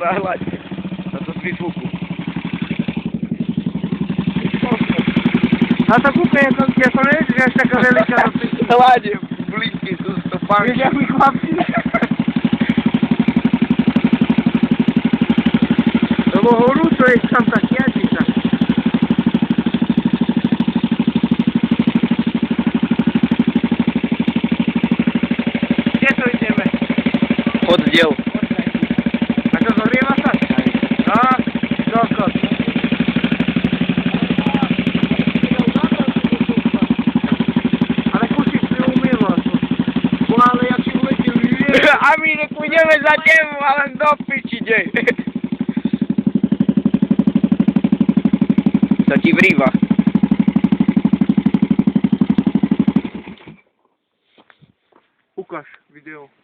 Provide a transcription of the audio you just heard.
Pora lać. No to z Facebooku. A to kupę jako leć, wiesz, taka relika na wszystkim. Ładnie, bliskie tu stopami. Wiesz jak mi chłopcy? To bo horuszo jest tam tak jedzie tak. Gdzie to idziemy? Oddział. A to zagrywa tak? A, dokąd? Ale kusić nie umywa. Bo ale jak się ulecił A mi nie pójdziemy za ciebie, ale dopić idzie. To ci wrywa. Łukasz, wideo.